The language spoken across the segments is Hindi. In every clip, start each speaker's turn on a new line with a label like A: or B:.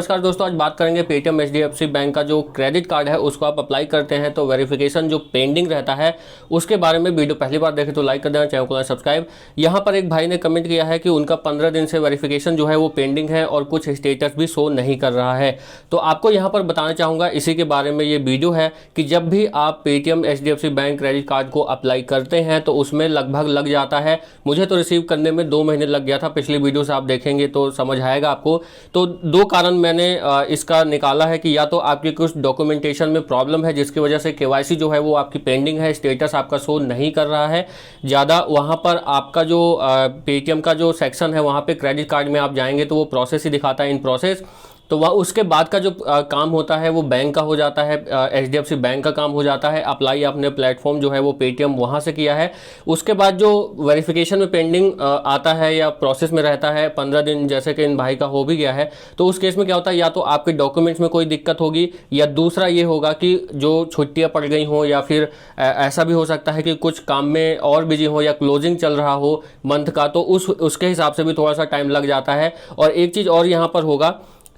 A: नमस्कार दोस्तों, आज बात करेंगे पेटीएम एचडीएफसी बैंक का जो क्रेडिट कार्ड है उसको आप अप्लाई करते हैं तो वेरिफिकेशन जो पेंडिंग रहता है उसके बारे में वीडियो पहली बार देखें तो लाइक कर देना, चैनल को सब्सक्राइब। यहाँ पर एक भाई ने कमेंट किया है कि उनका 15 दिन से वेरिफिकेशन जो है वो पेंडिंग है और कुछ स्टेटस भी शो नहीं कर रहा है। तो आपको यहाँ पर बताना चाहूँगा इसी के बारे में ये वीडियो है कि जब भी आप Paytm HDFC bank credit card को अप्लाई करते हैं तो उसमें लगभग लग जाता है, मुझे तो रिसीव करने में 2 महीने लग गया था। पिछली वीडियो से आप देखेंगे तो समझ आएगा आपको। तो 2 कारण मैंने इसका निकाला है कि या तो आपकी कुछ डॉक्यूमेंटेशन में प्रॉब्लम है जिसकी वजह से केवाईसी जो है वो आपकी पेंडिंग है, स्टेटस आपका शो नहीं कर रहा है ज़्यादा। वहाँ पर आपका जो पेटीएम का जो सेक्शन है वहाँ पे क्रेडिट कार्ड में आप जाएंगे तो वो प्रोसेस ही दिखाता है, इन प्रोसेस। तो वह उसके बाद का जो काम होता है वो बैंक का हो जाता है, एचडीएफसी बैंक का काम हो जाता है। अप्लाई आपने प्लेटफॉर्म जो है वो पेटीएम वहाँ से किया है। उसके बाद जो वेरिफिकेशन में पेंडिंग आता है या प्रोसेस में रहता है 15 दिन, जैसे कि इन भाई का हो भी गया है, तो उस केस में क्या होता है, या तो आपके डॉक्यूमेंट्स में कोई दिक्कत होगी या दूसरा ये होगा कि जो छुट्टियाँ पड़ गई हों या फिर ऐसा भी हो सकता है कि कुछ काम में और बिजी हो या क्लोजिंग चल रहा हो मंथ का, तो उसके हिसाब से भी थोड़ा सा टाइम लग जाता है। और एक चीज़ और यहाँ पर होगा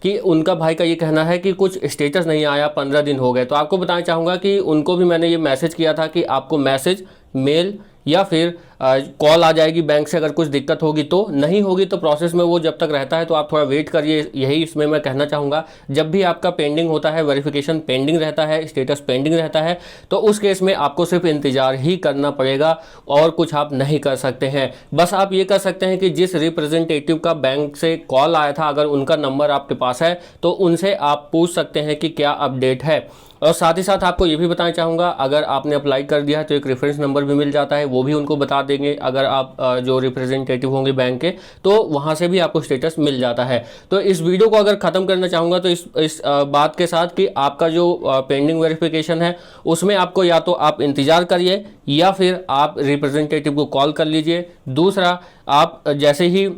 A: कि उनका भाई का ये कहना है कि कुछ स्टेटस नहीं आया, 15 दिन हो गए। तो आपको बताना चाहूँगा कि उनको भी मैंने ये मैसेज किया था कि आपको मैसेज, मेल या फिर कॉल आ जाएगी बैंक से अगर कुछ दिक्कत होगी। तो नहीं होगी तो प्रोसेस में वो जब तक रहता है तो आप थोड़ा वेट करिए, यही इसमें मैं कहना चाहूँगा। जब भी आपका पेंडिंग होता है, वेरिफिकेशन पेंडिंग रहता है, स्टेटस पेंडिंग रहता है, तो उस केस में आपको सिर्फ इंतज़ार ही करना पड़ेगा और कुछ आप नहीं कर सकते हैं। बस आप ये कर सकते हैं कि जिस रिप्रेजेंटेटिव का बैंक से कॉल आया था, अगर उनका नंबर आपके पास है तो उनसे आप पूछ सकते हैं कि क्या अपडेट है। और साथ ही साथ आपको ये भी बताना चाहूँगा, अगर आपने अप्लाई कर दिया है तो एक रेफरेंस नंबर भी मिल जाता है, वो भी उनको बता देंगे अगर आप जो रिप्रेजेंटेटिव होंगे बैंक के, तो वहाँ से भी आपको स्टेटस मिल जाता है। तो इस वीडियो को अगर ख़त्म करना चाहूँगा तो इस बात के साथ कि आपका जो पेंडिंग वेरिफिकेशन है उसमें आपको या तो आप इंतज़ार करिए या फिर आप रिप्रेजेंटेटिव को कॉल कर लीजिए। दूसरा, आप जैसे ही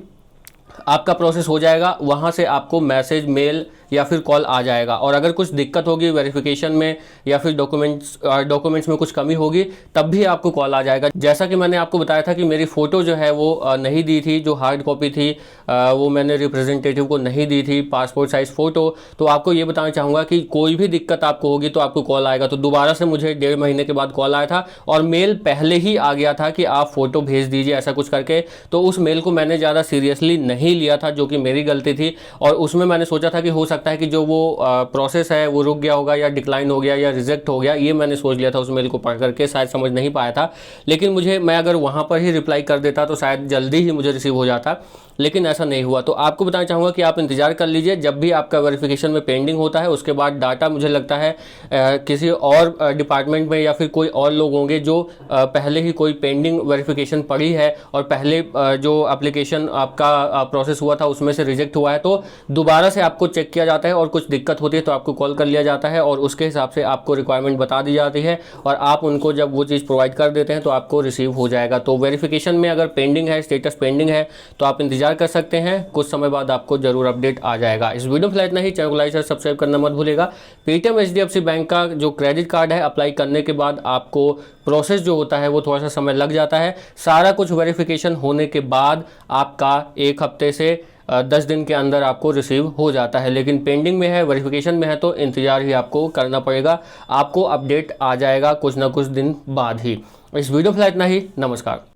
A: आपका प्रोसेस हो जाएगा वहाँ से आपको मैसेज, मेल या फिर कॉल आ जाएगा। और अगर कुछ दिक्कत होगी वेरिफिकेशन में या फिर डॉक्यूमेंट्स में कुछ कमी होगी तब भी आपको कॉल आ जाएगा। जैसा कि मैंने आपको बताया था कि मेरी फ़ोटो जो है वो नहीं दी थी, जो हार्ड कॉपी थी वो मैंने रिप्रेजेंटेटिव को नहीं दी थी, पासपोर्ट साइज़ फ़ोटो। तो आपको ये बताना चाहूँगा कि कोई भी दिक्कत आपको होगी तो आपको कॉल आएगा। तो दोबारा से मुझे 1.5 महीने के बाद कॉल आया था और मेल पहले ही आ गया था कि आप फ़ोटो भेज दीजिए, ऐसा कुछ करके। तो उस मेल को मैंने ज़्यादा सीरियसली नहीं लिया था, जो कि मेरी गलती थी। और उसमें मैंने सोचा था कि हो सकता है कि जो वो प्रोसेस है वो रुक गया होगा या डिक्लाइन हो गया या रिजेक्ट हो गया, ये मैंने सोच लिया था उस मेल को पढ़ करके, शायद समझ नहीं पाया था। लेकिन मैं अगर वहाँ पर ही रिप्लाई कर देता तो शायद जल्दी ही मुझे रिसीव हो जाता, लेकिन ऐसा नहीं हुआ। तो आपको बताना चाहूँगा कि आप इंतज़ार कर लीजिए। जब भी आपका वेरिफिकेशन में पेंडिंग होता है उसके बाद डाटा मुझे लगता है किसी और डिपार्टमेंट में या फिर कोई और लोग होंगे जो पहले ही कोई पेंडिंग वेरिफिकेशन पड़ी है और पहले जो एप्लीकेशन आपका प्रोसेस हुआ था उसमें से रिजेक्ट हुआ है, तो दोबारा से आपको चेक किया जाता है और कुछ दिक्कत होती है तो आपको कॉल कर लिया जाता है और उसके हिसाब से आपको रिक्वायरमेंट बता दी जाती है और आप उनको जब वो चीज़ प्रोवाइड कर देते हैं तो आपको रिसीव हो जाएगा। तो वेरिफिकेशन में अगर पेंडिंग है, स्टेटस पेंडिंग है, तो आप इंतजार कर सकते हैं, कुछ समय बाद आपको जरूर अपडेट आ जाएगा। इस वीडियो में इतना ही। चैनल को लाइक और सब्सक्राइब करना मत भूलिएगा। पेटीएम एचडीएफसी बैंक का जो क्रेडिट कार्ड है अप्लाई करने के बाद आपको प्रोसेस जो होता है वो थोड़ा सा समय लग जाता है। सारा कुछ वेरिफिकेशन होने के बाद आपका 1 हफ्ते से 10 दिन के अंदर आपको रिसीव हो जाता है। लेकिन पेंडिंग में है, वेरिफिकेशन में है तो इंतजार ही आपको करना पड़ेगा। आपको अपडेट आ जाएगा कुछ ना कुछ दिन बाद ही। इस वीडियो में इतना ही। नमस्कार।